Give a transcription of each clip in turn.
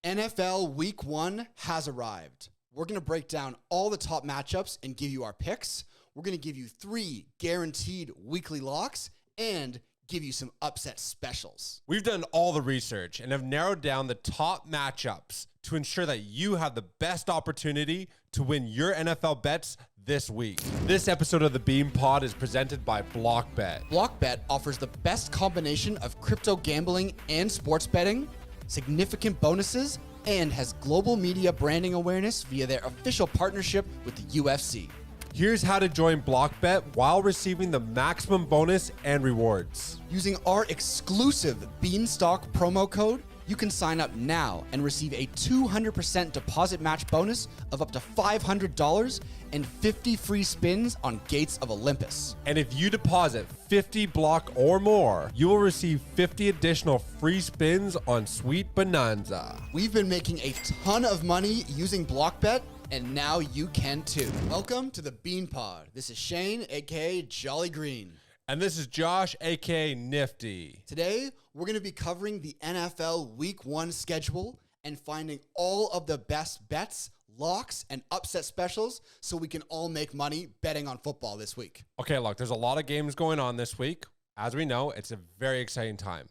NFL Week 1 has arrived. We're going to break down all the top matchups and give you our picks. We're going to give you 3 guaranteed weekly locks and give you some upset specials. We've done all the research and have narrowed down the top matchups to ensure that you have the best opportunity to win your NFL bets this week. This episode of the Bean Pod is presented by BlockBet. BlockBet offers the best combination of crypto gambling and sports betting, significant bonuses, and has global media branding awareness via their official partnership with the UFC. Here's how to join BlockBet while receiving the maximum bonus and rewards. Using our exclusive Beanstock promo code, you can sign up now and receive a 200% deposit match bonus of up to $500 and 50 free spins on Gates of Olympus. And if you deposit 50 block or more, you will receive 50 additional free spins on Sweet Bonanza. We've been making a ton of money using BlockBet, and now you can too. Welcome to the Bean Pod. This is Shane, aka Jolly Green. And this is Josh, aka Nifty. Today, we're going to be covering the NFL Week 1 schedule and finding all of the best bets, locks, and upset specials so we can all make money betting on football this week. Okay, look, there's a lot of games going on this week. As we know, it's a very exciting time.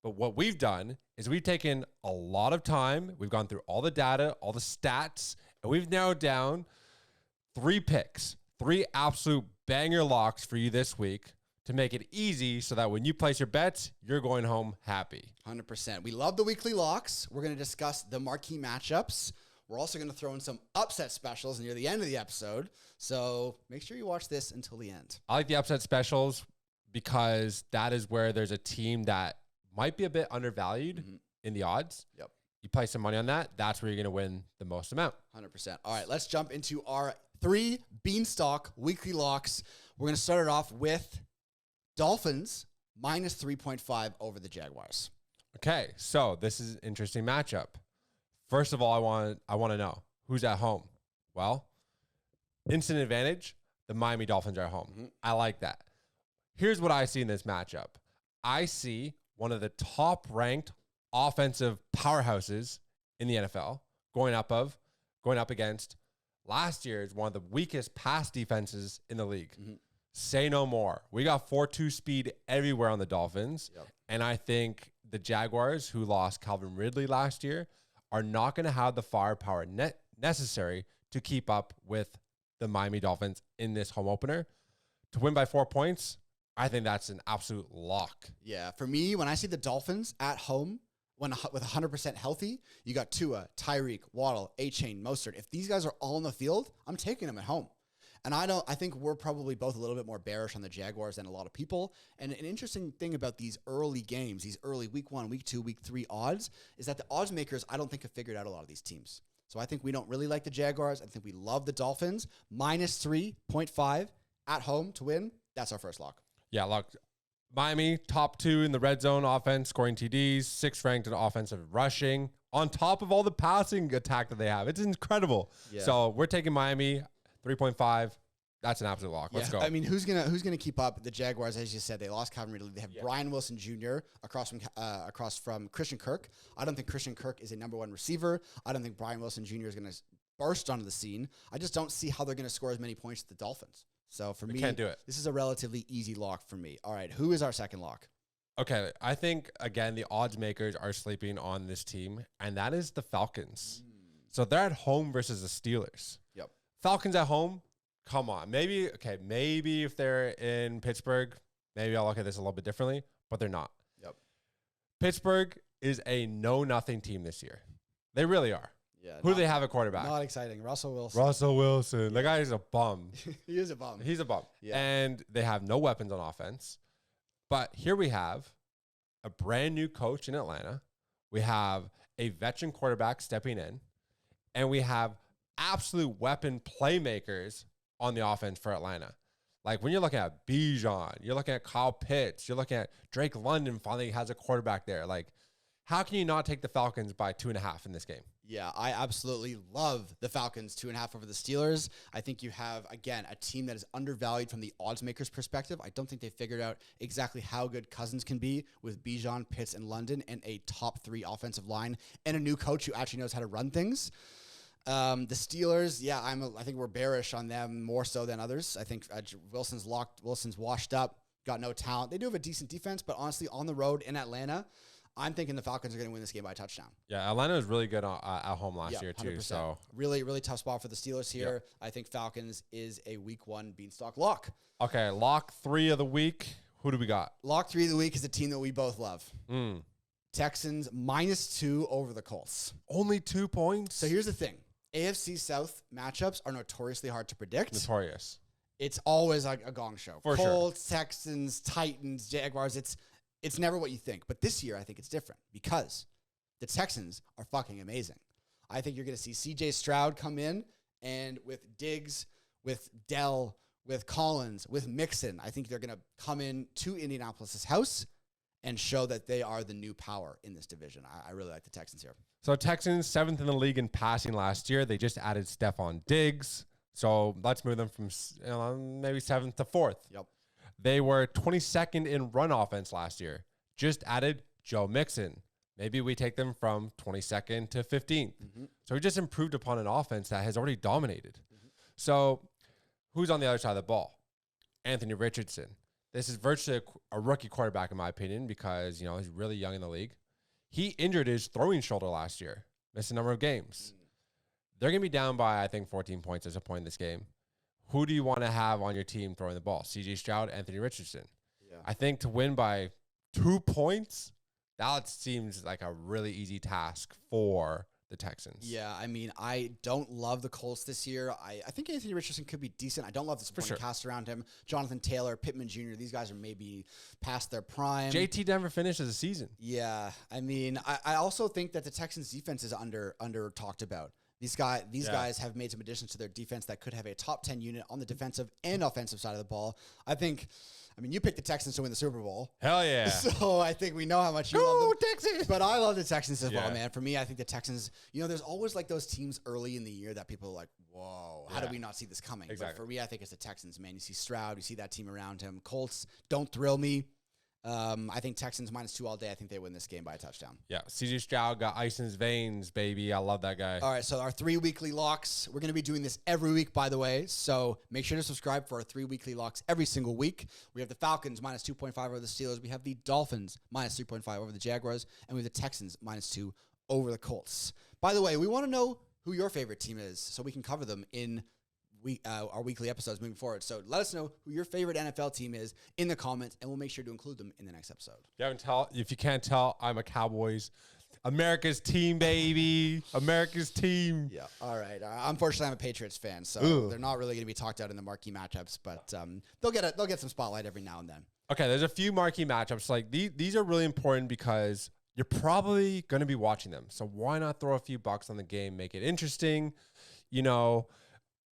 But what we've done is we've taken a lot of time. We've gone through all the data, all the stats, and we've narrowed down 3 picks, 3 absolute banger locks for you this week to make it easy so that when you place your bets, you're going home happy. 100%. We love the weekly locks. We're going to discuss the marquee matchups. We're also going to throw in some upset specials near the end of the episode. So make sure you watch this until the end. I like the upset specials because that is where there's a team that might be a bit undervalued in the odds. Yep. You place some money on that, that's where you're going to win the most amount. 100%. All right, let's jump into our 3 Beanstock weekly locks. We're going to start it off with Dolphins minus 3.5 over the Jaguars. Okay, so this is an interesting matchup. First of all, I want to know who's at home. Well, instant advantage, the Miami Dolphins are at home. I like that. Here's what I see in this matchup. I see one of the top-ranked offensive powerhouses in the NFL going up against last year's one of the weakest pass defenses in the league. Say no more. We got 4.2 speed everywhere on the Dolphins. Yep. And I think the Jaguars, who lost Calvin Ridley last year, are not going to have the firepower necessary to keep up with the Miami Dolphins in this home opener. To win by 4 points, I think that's an absolute lock. Yeah, for me, when I see the Dolphins at home, with 100% healthy, you got Tua, Tyreek, Waddle, A-Chain, Mostert. If these guys are all in the field, I'm taking them at home. And I think we're probably both a little bit more bearish on the Jaguars than a lot of people. And an interesting thing about these early games, these early week 1, week 2, week 3 odds, is that the odds makers, I don't think, have figured out a lot of these teams. So I think we don't really like the Jaguars. I think we love the Dolphins. Minus 3.5 at home to win. That's our first lock. Yeah, look, Miami, top 2 in the red zone offense, scoring TDs, 6th ranked in offensive rushing, on top of all the passing attack that they have. It's incredible. Yeah. So we're taking Miami, 3.5. That's an absolute lock. Let's go. I mean, who's gonna keep up? The Jaguars, as you said, they lost Calvin Ridley. They have Brian Wilson Jr. across from Christian Kirk. I don't think Christian Kirk is a number 1 receiver. I don't think Brian Wilson Jr. is gonna burst onto the scene. I just don't see how they're gonna score as many points as the Dolphins. So for me, can't do it. This is a relatively easy lock for me. All right, who is our second lock? Okay, I think, again, the odds makers are sleeping on this team, and that is the Falcons. So they're at home versus the Steelers. Yep. Falcons at home, come on. Maybe if they're in Pittsburgh, maybe I'll look at this a little bit differently, but they're not. Yep. Pittsburgh is a know-nothing team this year. They really are. Yeah. Who do they have at quarterback? Not exciting. Russell Wilson. Russell Wilson. The guy is a bum. He is a bum. He's a bum. Yeah. And they have no weapons on offense. But here we have a brand new coach in Atlanta. We have a veteran quarterback stepping in. And we have absolute weapon playmakers on the offense for Atlanta. Like when you're looking at Bijan, you're looking at Kyle Pitts, you're looking at Drake London finally has a quarterback there. Like How can you not take the Falcons by 2.5 in this game? Yeah, I absolutely love the Falcons 2.5 over the Steelers. I think you have, again, a team that is undervalued from the oddsmakers perspective. I don't think they figured out exactly how good Cousins can be with Bijan, Pitts, and London, and a top 3 offensive line and a new coach who actually knows how to run things. The Steelers, yeah, I think we're bearish on them more so than others. I think Wilson's washed up, got no talent. They do have a decent defense, but honestly, on the road in Atlanta, I'm thinking the Falcons are going to win this game by a touchdown. Yeah, Atlanta was really good at home last year, too. 100%. So really, really tough spot for the Steelers here. Yep. I think Falcons is a week 1 Beanstock lock. Okay, lock 3 of the week. Who do we got? Lock 3 of the week is a team that we both love. Texans -2 over the Colts. Only 2 points? So here's the thing. AFC South matchups are notoriously hard to predict. Notorious. It's always like a gong show. For Colts, Texans, Titans, Jaguars. It's never what you think. But this year, I think it's different because the Texans are fucking amazing. I think you're going to see C.J. Stroud come in, and with Diggs, with Dell, with Collins, with Mixon, I think they're going to come in to Indianapolis' house and show that they are the new power in this division. I really like the Texans here. So Texans, 7th in the league in passing last year. They just added Stephon Diggs. So let's move them from maybe 7th to 4th. Yep. They were 22nd in run offense last year. Just added Joe Mixon. Maybe we take them from 22nd to 15th. So we just improved upon an offense that has already dominated. So who's on the other side of the ball? Anthony Richardson. This is virtually a rookie quarterback, in my opinion, because, he's really young in the league. He injured his throwing shoulder last year, missed a number of games. They're going to be down by, I think, 14 points at a point in this game. Who do you want to have on your team throwing the ball? C.J. Stroud, Anthony Richardson. Yeah. I think to win by 2 points, that seems like a really easy task for the Texans. Yeah, I mean, I don't love the Colts this year. I think Anthony Richardson could be decent. I don't love the supporting cast around him. Jonathan Taylor, Pittman Jr., these guys are maybe past their prime. JT never finished as a season. Yeah, I mean, I also think that the Texans' defense is under talked about. These guys have made some additions to their defense that could have a top 10 unit on the defensive and offensive side of the ball. I mean, you picked the Texans to win the Super Bowl. Hell yeah. So I think we know how much you love them. Texans! But I love the Texans as well, man. For me, I think the Texans, there's always like those teams early in the year that people are like, whoa, how did we not see this coming? Exactly. But for me, I think it's the Texans, man. You see Stroud, you see that team around him. Colts don't thrill me. I think Texans -2 all day. I think they win this game by a touchdown. Yeah, C.J. Stroud got ice in his veins, baby. I love that guy. All right, so our 3 weekly locks. We're going to be doing this every week, by the way. So make sure to subscribe for our 3 weekly locks every single week. We have the Falcons -2.5 over the Steelers. We have the Dolphins -3.5 over the Jaguars. And we have the Texans -2 over the Colts. By the way, we want to know who your favorite team is so we can cover them in our weekly episodes moving forward. So let us know who your favorite NFL team is in the comments, and we'll make sure to include them in the next episode. If you can't tell, I'm a Cowboys. America's team, baby. America's team. Yeah. All right. Unfortunately, I'm a Patriots fan, so they're not really going to be talked out in the marquee matchups, but they'll get some spotlight every now and then. Okay, there's a few marquee matchups. Like these are really important because you're probably going to be watching them. So why not throw a few bucks on the game, make it interesting?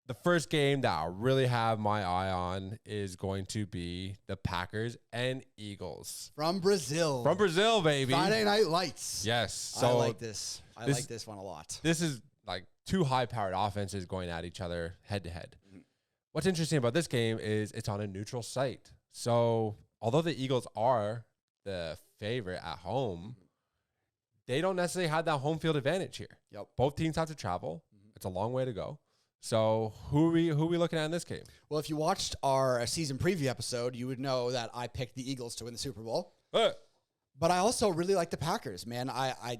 The first game that I really have my eye on is going to be the Packers and Eagles. From Brazil. From Brazil, baby. Friday Night Lights. Yes. So I like this. I like this one a lot. This is like 2 high-powered offenses going at each other head-to-head. What's interesting about this game is it's on a neutral site. So although the Eagles are the favorite at home, they don't necessarily have that home field advantage here. Yep. Both teams have to travel. It's a long way to go. So who are we looking at in this game? Well, if you watched our season preview episode, you would know that I picked the Eagles to win the Super Bowl. But I also really like the Packers, man. I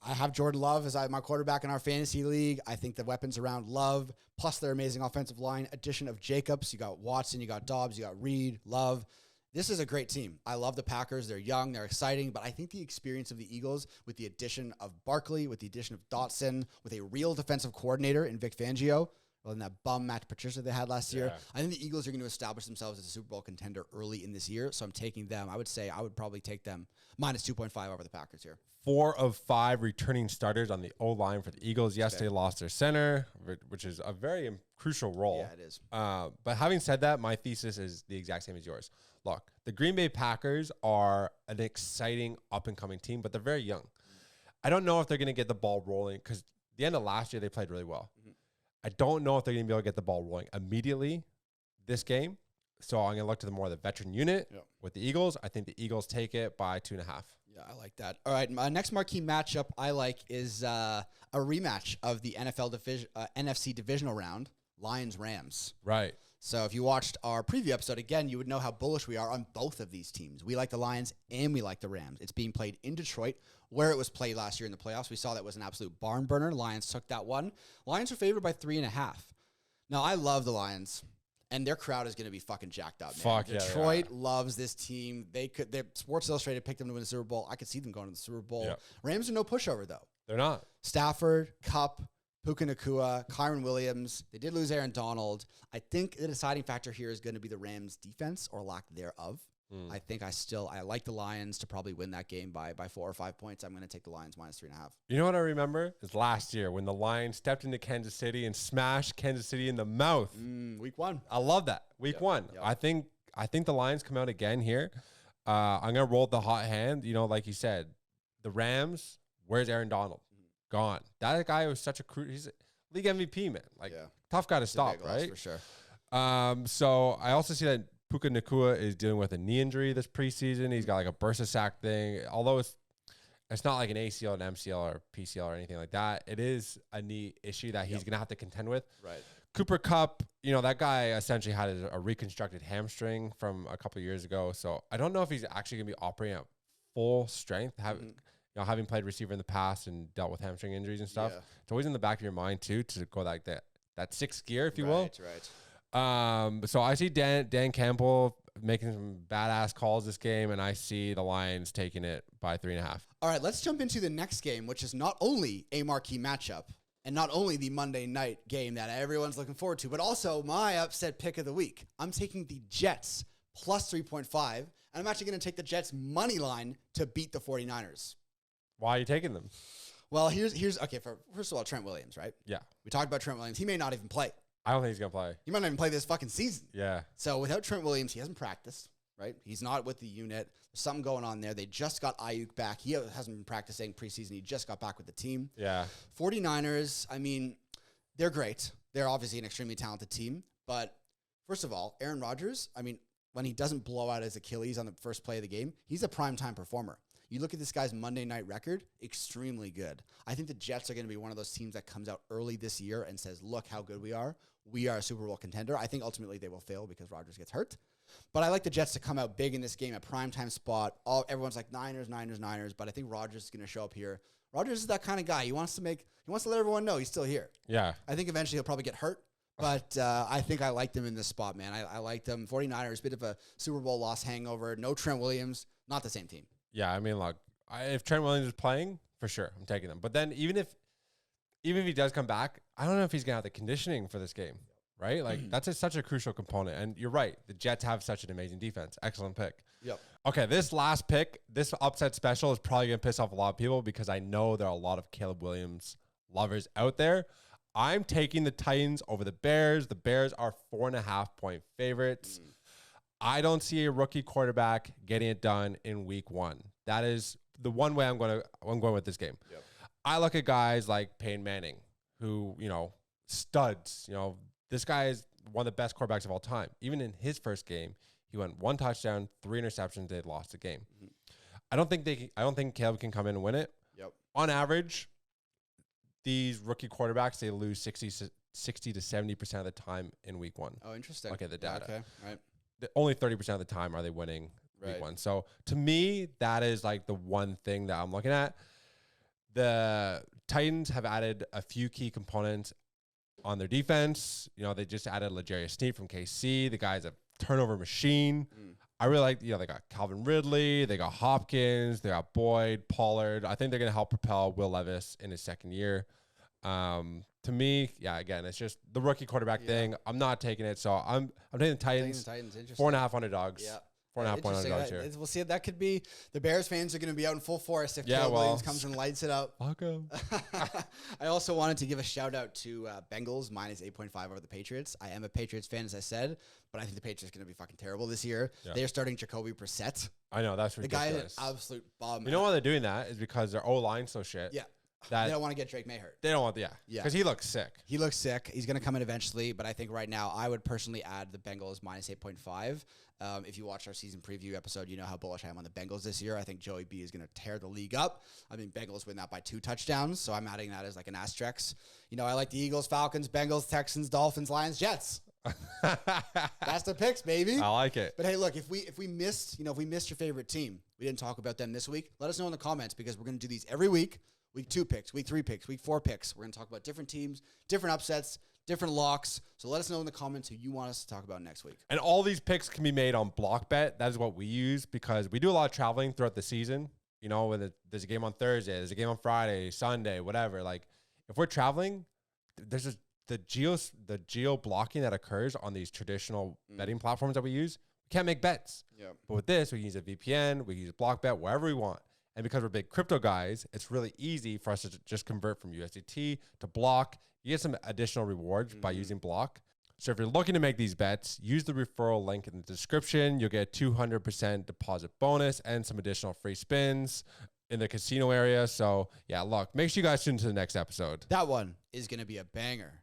have Jordan Love as my quarterback in our fantasy league. I think the weapons around Love, plus their amazing offensive line, addition of Jacobs. You got Watson, you got Dobbs, you got Reed, Love. This is a great team. I love the Packers. They're young, they're exciting, but I think the experience of the Eagles with the addition of Barkley, with the addition of Dotson, with a real defensive coordinator in Vic Fangio, rather than that bum Matt Patricia they had last year, I think the Eagles are going to establish themselves as a Super Bowl contender early in this year, so I'm taking them. I would probably take them -2.5 over the Packers here. 4 of 5 returning starters on the O-line for the Eagles. Yes, they lost their center, which is a very crucial role. Yeah, it is. But having said that, my thesis is the exact same as yours. Look, the Green Bay Packers are an exciting up-and-coming team, but they're very young. I don't know if they're going to get the ball rolling because the end of last year, they played really well. Mhm. I don't know if they're going to be able to get the ball rolling immediately this game. So I'm going to look to the more of the veteran unit with the Eagles. I think the Eagles take it by 2.5. Yeah, I like that. All right, my next marquee matchup I like is a rematch of the NFC divisional round, Lions-Rams. Right. So if you watched our preview episode, again, you would know how bullish we are on both of these teams. We like the Lions and we like the Rams. It's being played in Detroit, where it was played last year in the playoffs. We saw that was an absolute barn burner. Lions took that one. Lions are favored by 3.5. Now, I love the Lions, and their crowd is going to be fucking jacked up, man. Fuck Detroit loves this team. Their Sports Illustrated picked them to win the Super Bowl. I could see them going to the Super Bowl. Yep. Rams are no pushover, though. They're not. Stafford, Kupp, Puka Nacua, Kyron Williams. They did lose Aaron Donald. I think the deciding factor here is going to be the Rams' defense or lack thereof. I think I like the Lions to probably win that game by 4 or 5 points. I'm going to take the Lions minus 3.5. You know what I remember is last year when the Lions stepped into Kansas City and smashed Kansas City in the mouth. Week 1. I love that. Week 1. Yep. I think the Lions come out again here. I'm gonna roll the hot hand. You know, like you said, the Rams. Where's Aaron Donald? Gone. That guy was such he's a league MVP, man. Like tough guy to stop, right? For sure. So I also see that Puka Nacua is dealing with a knee injury this preseason. He's got like a bursa sack thing. Although it's not like an ACL, an MCL, or PCL or anything like that. It is a knee issue that he's gonna have to contend with. Right. Cooper Kupp, you know, that guy essentially had a reconstructed hamstring from a couple of years ago. So I don't know if he's actually gonna be operating at full strength. Having played receiver in the past and dealt with hamstring injuries and stuff, it's always in the back of your mind too to go like that sixth gear, if you will. Right. So I see Dan Campbell making some badass calls this game, and I see the Lions taking it by 3.5. All right, let's jump into the next game, which is not only a marquee matchup and not only the Monday night game that everyone's looking forward to, but also my upset pick of the week. I'm taking the Jets plus 3.5, and I'm actually going to take the Jets money line to beat the 49ers. Why are you taking them? Well, here's okay. First of all, Trent Williams, right? Yeah. We talked about Trent Williams. He may not even play. I don't think he's going to play. He might not even play this fucking season. Yeah. So without Trent Williams, he hasn't practiced, right? He's not with the unit. There's something going on there. They just got Ayuk back. He hasn't been practicing preseason. He just got back with the team. Yeah. 49ers, I mean, they're great. They're obviously an extremely talented team. But first of all, Aaron Rodgers, I mean, when he doesn't blow out his Achilles on the first play of the game, he's a primetime performer. You look at this guy's Monday night record, extremely good. I think the Jets are going to be one of those teams that comes out early this year and says, look how good we are. We are a Super Bowl contender. I think ultimately they will fail because Rodgers gets hurt. But I like the Jets to come out big in this game, a primetime spot. Everyone's like Niners. But I think Rodgers is going to show up here. Rodgers is that kind of guy. He wants to let everyone know he's still here. Yeah. I think eventually he'll probably get hurt. But I think I like them in this spot, man. I like them. 49ers, bit of a Super Bowl loss hangover. No Trent Williams. Not the same team. Yeah, I mean, look, if Trent Williams is playing, for sure, I'm taking them. But then even if he does come back, I don't know if he's going to have the conditioning for this game, right? Like, that's such a crucial component. And you're right. The Jets have such an amazing defense. Excellent pick. Yep. Okay, this last pick, this upset special is probably going to piss off a lot of people because I know there are a lot of Caleb Williams lovers out there. I'm taking the Titans over the Bears. The Bears are 4.5-point favorites. I don't see a rookie quarterback getting it done in week 1. That is the one way I'm going with this game. Yep. I look at guys like Peyton Manning, who, studs. This guy is one of the best quarterbacks of all time. Even in his first game, he went 1 touchdown, 3 interceptions. They had lost the game. I don't think Caleb can come in and win it. Yep. On average, these rookie quarterbacks, they lose 60 to 70% of the time in week 1. Oh, interesting. Okay, the data. Okay, right. Only 30% of the time are they winning week 1. So to me, that is like the one thing that I'm looking at. The Titans have added a few key components on their defense. They just added L'Jarius Sneed from KC. The guy's a turnover machine. I really like, they got Calvin Ridley, they got Hopkins, they got Boyd, Pollard. I think they're going to help propel Will Levis in his second year. To me, again, it's just the rookie quarterback thing. I'm not taking it, so I'm taking the Titans. 4.5 underdogs. Yeah, 4.5 point underdogs here. We'll see. That could be the Bears fans are going to be out in full force if Yeah, Caleb well, Williams comes and lights it up. Fuck 'em. I also wanted to give a shout out to Bengals minus 8.5 over the Patriots. I am a Patriots fan, as I said, but I think the Patriots are going to be fucking terrible this year. Yeah. They are starting Jacoby Brissett. I know, that's The guy is ridiculous. an absolute bum. You know why they're doing that is because their O-line so shit. Yeah. That They don't want to get Drake May hurt. they don't want, yeah. Yeah. Because he looks sick. He looks sick. He's going to come in eventually, but I think right now I would personally add the Bengals minus 8.5. If you watched our season preview episode, you know how bullish I am on the Bengals this year. I think Joey B is going to tear the league up. I mean, Bengals win that by 2 touchdowns, so I'm adding that as like an asterisk. You know, I like the Eagles, Falcons, Bengals, Texans, Dolphins, Lions, Jets. That's the picks, baby. I like it. But hey, look, if we missed your favorite team, we didn't talk about them this week, let us know in the comments because we're going to do these every week. Week 2 picks, week 3 picks, week 4 picks. We're going to talk about different teams, different upsets, different locks. So let us know in the comments who you want us to talk about next week. And all these picks can be made on BlockBet. That is what we use because we do a lot of traveling throughout the season. You know, when there's a game on Thursday, there's a game on Friday, Sunday, whatever. Like, if we're traveling, there's the geo blocking that occurs on these traditional betting platforms that we use. We can't make bets. Yeah. But with this, we can use a VPN, we can use BlockBet, wherever we want. And because we're big crypto guys, it's really easy for us to just convert from USDT to Block. You get some additional rewards by using Block. So if you're looking to make these bets, use the referral link in the description. You'll get 200% deposit bonus and some additional free spins in the casino area. So yeah, look, make sure you guys tune into the next episode. That one is going to be a banger.